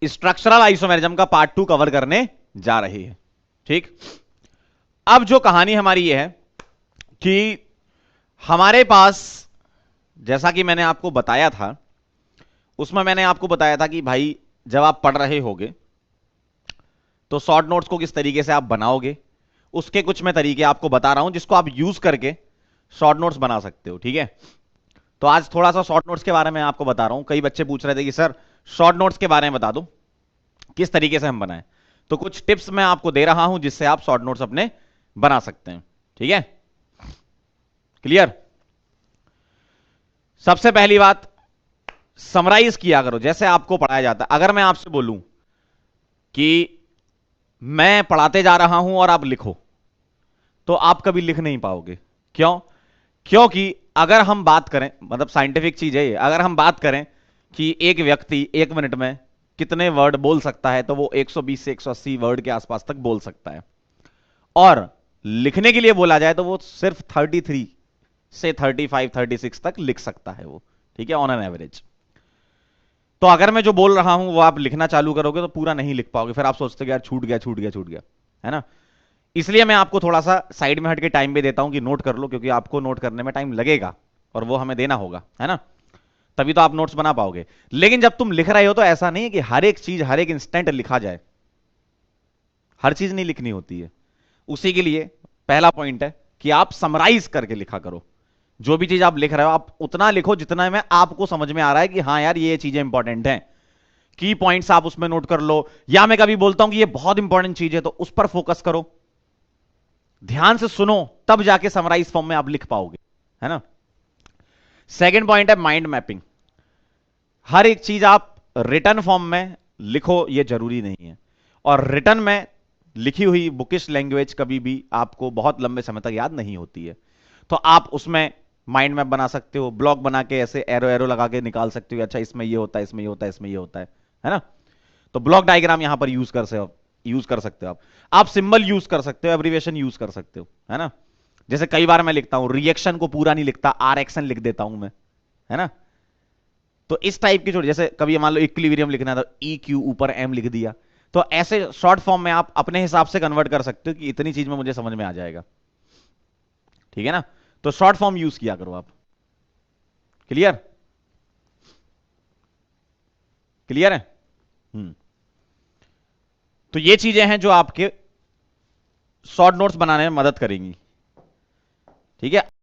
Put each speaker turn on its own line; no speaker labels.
Structural isomerism का part 2 cover करने जा रही है। ठीक, अब जो कहानी हमारी ये है कि हमारे पास, जैसा कि मैंने आपको बताया था, उसमें मैंने आपको बताया था कि भाई जब आप पढ़ रहे होगे तो शॉर्ट नोट्स को किस तरीके से आप बनाओगे, उसके कुछ मैं तरीके आपको बता रहा हूं जिसको आप यूज करके शॉर्ट नोट्स बना सकते हो। ठीक है, तो आज थोड़ा सा शॉर्ट नोट्स के बारे में आपको बता रहा हूं। कई बच्चे पूछ रहे थे कि सर शॉर्ट नोट्स के बारे में बता दो, किस तरीके से हम बनाएं। तो कुछ टिप्स मैं आपको दे रहा हूं जिससे आप शॉर्ट नोट्स अपने बना सकते हैं। ठीक है, क्लियर। सबसे पहली बात, समराइज किया करो जैसे आपको पढ़ाया जाता है। अगर मैं आपसे बोलूं कि मैं पढ़ाते जा रहा हूं और आप लिखो, तो आप कभी लिख नहीं पाओगे। क्यों? क्योंकि अगर हम बात करें, मतलब साइंटिफिक चीज है ये, अगर हम बात करें कि एक व्यक्ति 1 मिनट में कितने वर्ड बोल सकता है, तो वो 120 से 180 वर्ड के आसपास तक बोल सकता है। और लिखने के लिए बोला जाए तो वो सिर्फ 33 से 35 36 तक लिख सकता है वो। ठीक है, ऑन एन एवरेज। तो अगर मैं जो बोल रहा हूं वो आप लिखना चालू करोगे तो पूरा नहीं लिख पाओगे, फिर आप सोचते हो यार छूट गया छूट गया छूट गया, है ना। इसलिए मैं आपको थोड़ा सा साइड में हट के टाइम भी देता हूं कि नोट कर लो, क्योंकि आपको नोट करने में टाइम लगेगा और वो हमें देना होगा, है ना। तभी तो आप नोट्स बना पाओगे। लेकिन जब तुम लिख रहे हो तो ऐसा नहीं है कि हर एक चीज हर एक इंस्टेंट लिखा जाए, हर चीज नहीं लिखनी होती है। उसी के लिए पहला पॉइंट है कि आप समराइज करके लिखा करो। जो भी चीज आप लिख रहे हो आप उतना लिखो जितना में आपको समझ में आ रहा है कि हाँ यार ये चीजें इंपॉर्टेंट हैं। की पॉइंट्स आप उसमें नोट कर लो, या मैं कभी बोलता हूं कि ये बहुत इंपॉर्टेंट चीज है तो उस पर फोकस करो, ध्यान से सुनो, तब जाके समराइज फॉर्म में आप लिख पाओगे, है ना। सेकंड पॉइंट है माइंड मैपिंग। हर एक चीज आप रिटर्न फॉर्म में लिखो ये जरूरी नहीं है, और रिटर्न में लिखी हुई बुकिश लैंग्वेज कभी भी आपको बहुत लंबे समय तक याद नहीं होती है। तो आप उसमें माइंड मैप बना सकते हो, ब्लॉक बना के ऐसे एरो एरो लगा के निकाल सकते हो, अच्छा इसमें ये होता है, इसमें ये होता है, इसमें ये होता है ना। तो ब्लॉक डायग्राम यहां पर यूज कर सकते हो आप सिंबल यूज कर सकते हो, एब्रीवेशन यूज कर सकते हो, है ना। जैसे कई बार मैं लिखता हूं रिएक्शन को पूरा नहीं लिखता, आर एक्शन लिख देता हूं मैं, है ना। तो इस टाइप की छोटी, जैसे कभी मान लो इक्विलिब्रियम लिखना है तो ई क्यू ऊपर एम लिख दिया। तो ऐसे शॉर्ट फॉर्म में आप अपने हिसाब से कन्वर्ट कर सकते हो कि इतनी चीज में मुझे समझ में आ जाएगा। ठीक है ना, तो शॉर्ट फॉर्म यूज किया करो आप। क्लियर? क्लियर है? तो ये चीजें हैं जो आपके शॉर्ट नोट्स बनाने में मदद करेंगी। ठीक है।